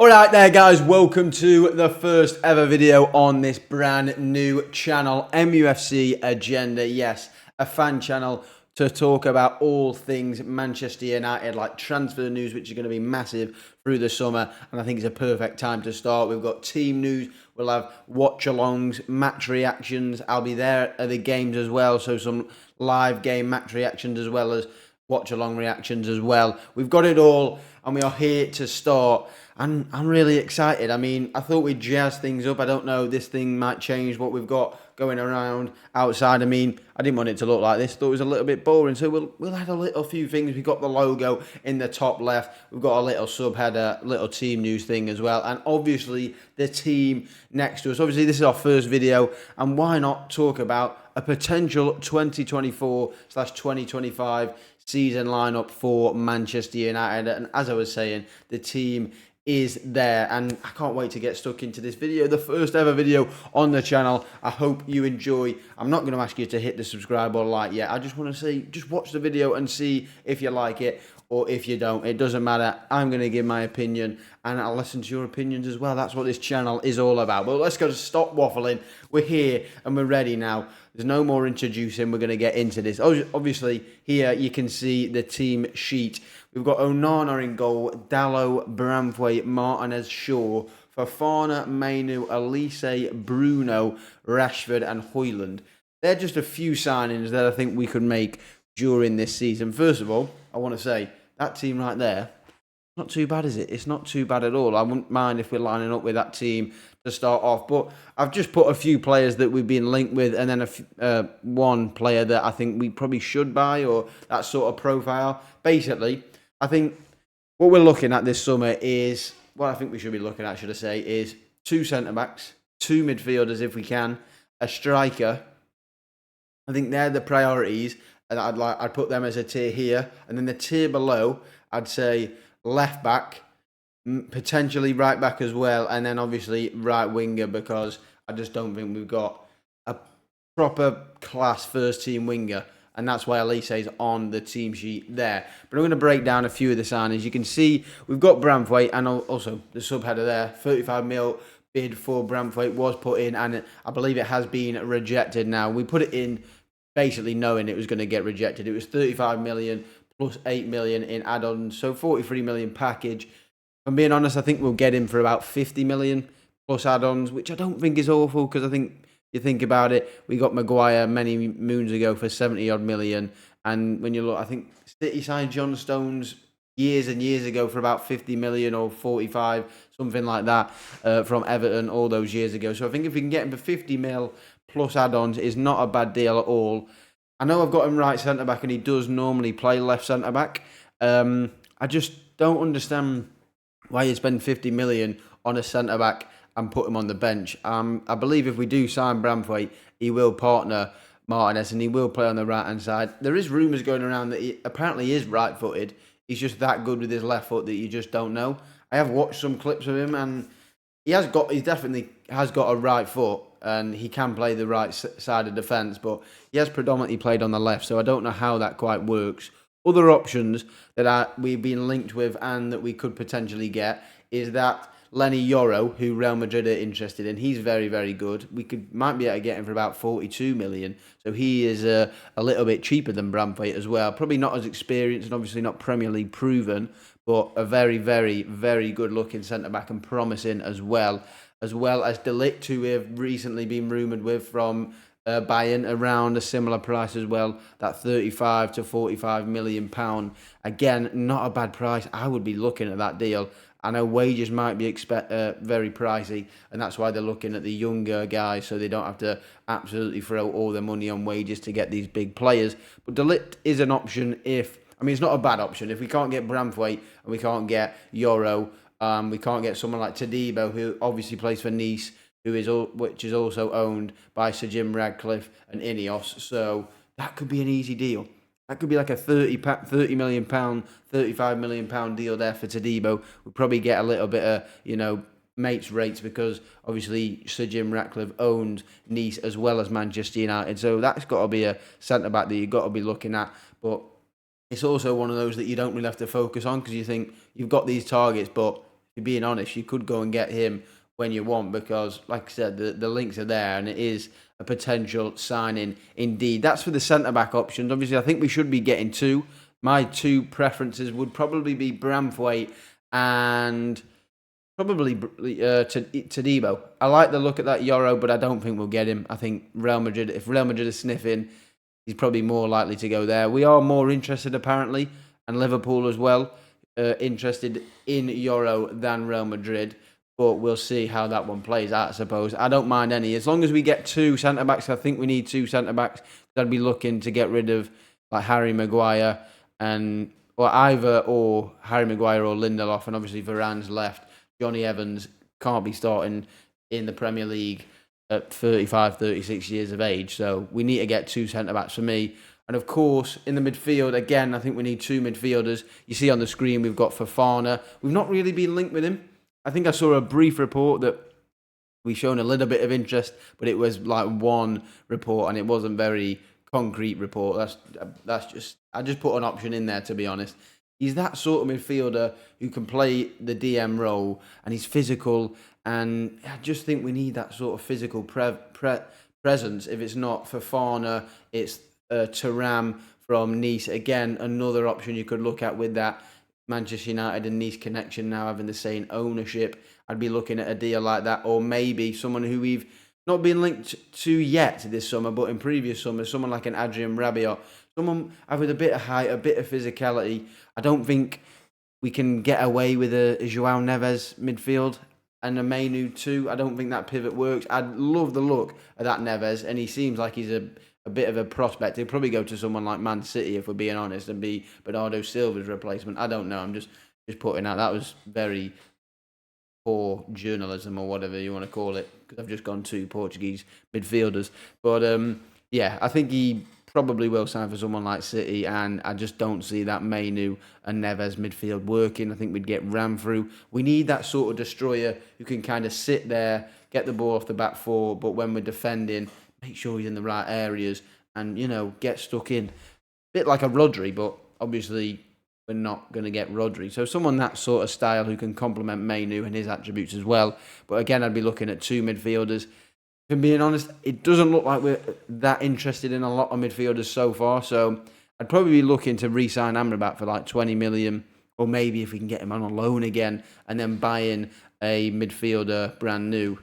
Alright there guys, welcome to the first ever video on this brand new channel, MUFC Agenda. Yes, a fan channel to talk about all things Manchester United, like transfer news, which is going to be massive through the summer, and I think it's a perfect time to start. We've got team news, we'll have watch-alongs, match reactions. I'll be there at the games as well, so some live game match reactions as well as watch-along reactions as well. We've got it all, and we are here to start. And I'm really excited. I mean, I thought we'd jazz things up. I don't know, this thing might change what we've got going around outside. I mean, I didn't want it to look like this. Thought it was a little bit boring. So we'll add a few things. We've got the logo in the top left. We've got a little subheader, little team news thing as well. And obviously, the team next to us. Obviously, this is our first video. And why not talk about a potential 2024/2025 season lineup for Manchester United. And as I was saying, the team is there, and I can't wait to get stuck into this video, the first ever video on the channel. I hope you enjoy. I'm not going to ask you to hit the subscribe or like yet. I just want to say, just watch the video and see if you like it or if you don't. It doesn't matter. I'm going to give my opinion, and I'll listen to your opinions as well. That's what this channel is all about. But let's go, stop waffling. We're here and we're ready now. There's no more introducing. We're going to get into this. Obviously, here you can see the team sheet. We've got Onana in goal, Dalot, Branthwaite, Martinez, Shaw, Fofana, Mainu, Elise, Bruno, Rashford and Højlund. They're just a few signings that I think we could make during this season. First of all, I want to say, that team right there, not too bad, is it? It's not too bad at all. I wouldn't mind if we're lining up with that team to start off. But I've just put a few players that we've been linked with, and then one player that I think we probably should buy, or that sort of profile. Basically, I think what we're looking at this summer is, what I think we should be looking at, should I say, is 2 centre-backs, 2 midfielders if we can, a striker. I think they're the priorities, and I'd put them as a tier here. And then the tier below, I'd say left back, potentially right back as well, and then obviously right winger, because I just don't think we've got a proper class first team winger, and that's why Elise is on the team sheet there. But I'm going to break down a few of the signings. You can see we've got Branthwaite, and also the subheader there, 35 mil bid for Branthwaite was put in, and I believe it has been rejected now. We put it in basically knowing it was going to get rejected. It was 35 million plus 8 million in add-ons, so 43 million package. If I'm being honest, I think we'll get him for about 50 million plus add-ons, which I don't think is awful, because I think you think about it, we got Maguire many moons ago for 70-odd million, and when you look, I think City signed John Stones years and years ago for about 50 million or 45, something like that, from Everton all those years ago. So I think if we can get him for 50 mil plus add-ons, is not a bad deal at all. I know I've got him right centre-back, and he does normally play left centre-back. I just don't understand why you spend 50 million on a centre-back and put him on the bench. I believe if we do sign Branthwaite, he will partner Martinez, and he will play on the right-hand side. There is rumours going around that he apparently is right-footed. He's just that good with his left foot that you just don't know. I have watched some clips of him, and he definitely has got a right foot, and he can play the right side of defence, but he has predominantly played on the left, so I don't know how that quite works. Other options that we've been linked with and that we could potentially get is that Lenny Yoro, who Real Madrid are interested in. He's very, very good. We might be able to get him for about 42 million, so he is a little bit cheaper than Branthwaite as well. Probably not as experienced and obviously not Premier League proven, but a very, very, very good-looking centre-back and promising as well as De Ligt, who we have recently been rumoured with from Bayern, around a similar price as well, that 35 to 45 million pound. Again, not a bad price. I would be looking at that deal. I know wages might be very pricey, and that's why they're looking at the younger guys, so they don't have to absolutely throw all their money on wages to get these big players. But De Ligt is an option it's not a bad option. If we can't get Branthwaite and we can't get Yoro, we can't get someone like Todibo, who obviously plays for Nice, which is also owned by Sir Jim Ratcliffe and Ineos. So that could be an easy deal. That could be like a 30 million pound, 35 million pound deal there for Todibo. We'll probably get a little bit of, mates rates, because obviously Sir Jim Ratcliffe owns Nice as well as Manchester United. So that's got to be a centre-back that you've got to be looking at. But it's also one of those that you don't really have to focus on, because you think you've got these targets, but you're being honest, you could go and get him when you want, because, like I said, the links are there, and it is a potential signing indeed. That's for the centre-back options. Obviously, I think we should be getting two. My two preferences would probably be Braithwaite and probably Todibo. I like the look at that Euro, but I don't think we'll get him. I think Real Madrid, if Real Madrid is sniffing, he's probably more likely to go there. We are more interested, apparently, and Liverpool as well, interested in Euro than Real Madrid. But we'll see how that one plays out, I suppose. I don't mind any. As long as we get two centre-backs, I think we need two centre-backs. I'd be looking to get rid of like Harry Maguire and or Harry Maguire or Lindelof, and obviously Varane's left. Johnny Evans can't be starting in the Premier League at 35, 36 years of age. So we need to get two centre-backs for me. And of course, in the midfield, again, I think we need two midfielders. You see on the screen, we've got Fofana. We've not really been linked with him. I think I saw a brief report that we shown a little bit of interest, but it was like one report and it wasn't very concrete report. I just put an option in there, to be honest. He's that sort of midfielder who can play the DM role, and he's physical, and I just think we need that sort of physical presence. If it's not Fofana, it's Thuram from Nice. Again, another option you could look at with that Manchester United and Nice connection now having the same ownership. I'd be looking at a deal like that, or maybe someone who we've not been linked to yet this summer, but in previous summers, someone like an Adrian Rabiot, someone with a bit of height, a bit of physicality. I don't think we can get away with a João Neves midfield and a Mainu too. I don't think that pivot works. I'd love the look of that Neves, and he seems like he's a bit of a prospect. He'll probably go to someone like Man City, if we're being honest, and be Bernardo Silva's replacement. I don't know. I'm just putting out. That was very poor journalism, or whatever you want to call it, because I've just gone to Portuguese midfielders. But yeah, I think he probably will sign for someone like City, and I just don't see that Mainu and Neves midfield working. I think we'd get ran through. We need that sort of destroyer who can kind of sit there, get the ball off the back four, but when we're defending, make sure he's in the right areas and, get stuck in. Bit like a Rodri, but obviously we're not going to get Rodri. So someone that sort of style who can complement Mainu and his attributes as well. But again, I'd be looking at two midfielders. If I'm being honest, it doesn't look like we're that interested in a lot of midfielders so far. So I'd probably be looking to re-sign Amrabat for like 20 million, or maybe if we can get him on a loan again, and then buy in a midfielder brand new,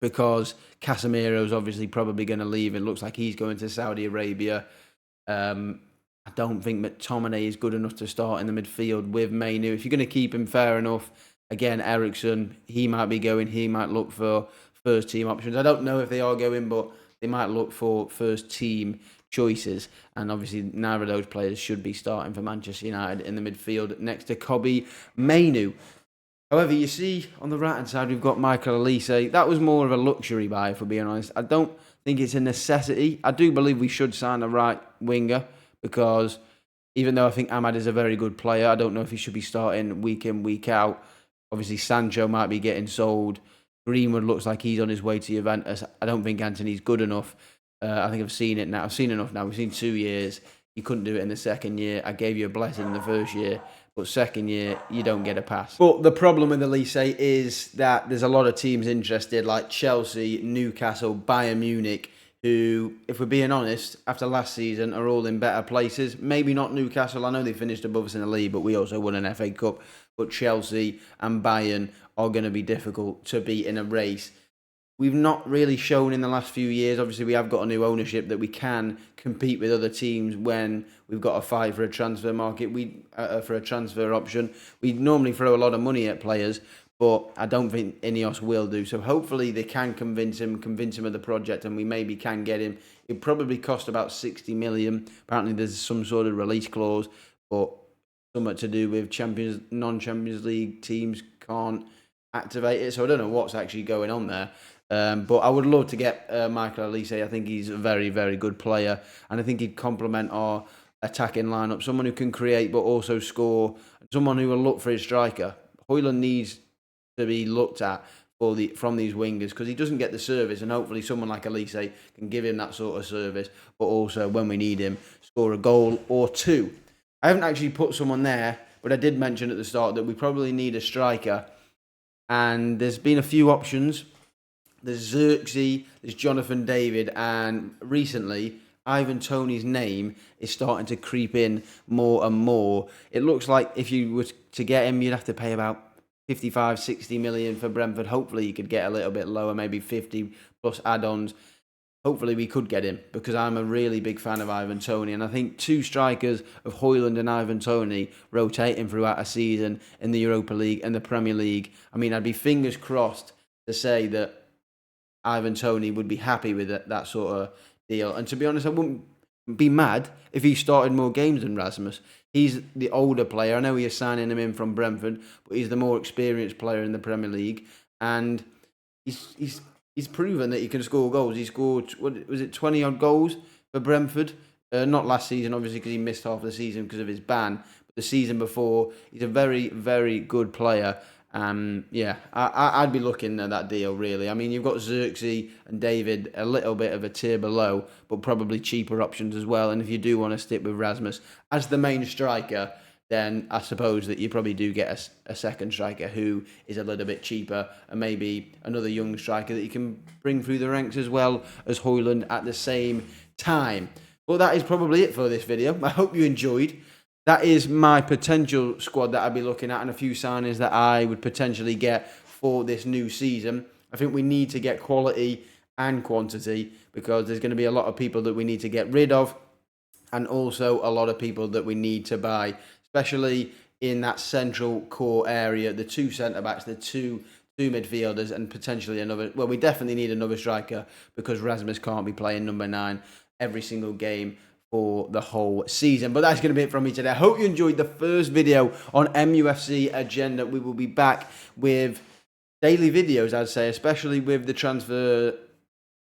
because Casemiro's obviously probably going to leave. It looks like he's going to Saudi Arabia. I don't think McTominay is good enough to start in the midfield with Mainu. If you're going to keep him, fair enough. Again, Eriksen, he might be going. He might look for first team options. I don't know if they are going, but they might look for first team choices. And obviously, neither of those players should be starting for Manchester United in the midfield next to Kobbie Mainu. However, you see on the right-hand side, we've got Michael Olise. That was more of a luxury buy, if we're being honest. I don't think it's a necessity. I do believe we should sign a right winger, because even though I think Ahmad is a very good player, I don't know if he should be starting week in, week out. Obviously, Sancho might be getting sold. Greenwood looks like he's on his way to Juventus. I don't think Anthony's good enough. I think I've seen it now. I've seen enough now. We've seen 2 years. You couldn't do it in the second year. I gave you a blessing in the first year. But second year, you don't get a pass. But the problem with Olise is that there's a lot of teams interested, like Chelsea, Newcastle, Bayern Munich, who, if we're being honest, after last season are all in better places. Maybe not Newcastle. I know they finished above us in the league, but we also won an FA Cup. But Chelsea and Bayern are going to be difficult to beat in a race. We've not really shown in the last few years. Obviously, we have got a new ownership that we can compete with other teams when we've got to fight for a transfer market. For a transfer option. We normally throw a lot of money at players, but I don't think Ineos will do. So hopefully they can convince him of the project, and we maybe can get him. It probably cost about 60 million. Apparently there's some sort of release clause, but something to do with non-Champions League teams can't activate it. So I don't know what's actually going on there. But I would love to get Michael Olise. I think he's a very, very good player, and I think he'd complement our attacking lineup. Someone who can create but also score. Someone who will look for his striker. Højlund needs to be looked at from these wingers, because he doesn't get the service, and hopefully someone like Olise can give him that sort of service, but also when we need him, score a goal or two. I haven't actually put someone there, but I did mention at the start that we probably need a striker. and there's been a few options. There's Xerxes, there's Jonathan David, and recently Ivan Toney's name is starting to creep in more and more. It looks like if you were to get him, you'd have to pay about 55, 60 million for Brentford. Hopefully you could get a little bit lower, maybe 50 plus add-ons. Hopefully we could get him, because I'm a really big fan of Ivan Toney, and I think two strikers of Højlund and Ivan Toney rotating throughout a season in the Europa League and the Premier League. I mean, I'd be fingers crossed to say that Ivan Toney would be happy with that sort of deal. And to be honest, I wouldn't be mad if he started more games than Rasmus. He's the older player. I know you're signing him in from Brentford, but he's the more experienced player in the Premier League, and he's proven that he can score goals. He scored, what was it, 20 odd goals for Brentford? Not last season, obviously, because he missed half the season because of his ban. But the season before, he's a very, very good player. Yeah, I'd be looking at that deal, really. I mean, you've got Xerxes and David a little bit of a tier below, but probably cheaper options as well. And if you do want to stick with Rasmus as the main striker, then I suppose that you probably do get a second striker who is a little bit cheaper, and maybe another young striker that you can bring through the ranks as well as Højlund at the same time. Well, that is probably it for this video. I hope you enjoyed. That is my potential squad that I'd be looking at, and a few signings that I would potentially get for this new season. I think we need to get quality and quantity, because there's going to be a lot of people that we need to get rid of, and also a lot of people that we need to buy, especially in that central core area, the two centre-backs, the two midfielders, and potentially another. Well, we definitely need another striker, because Rasmus can't be playing number 9 every single game for the whole season. But that's going to be it from me today. I hope you enjoyed the first video on MUFC Agenda. We will be back with daily videos, I'd say, especially with the transfer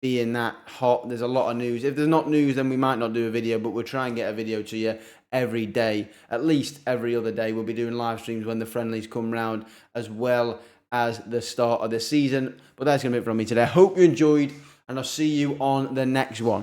being that hot. There's a lot of news. If there's not news, then we might not do a video, but we'll try and get a video to you every day, at least every other day. We'll be doing live streams when the friendlies come round, as well as the start of the season. But that's going to be it from me today. I hope you enjoyed, and I'll see you on the next one.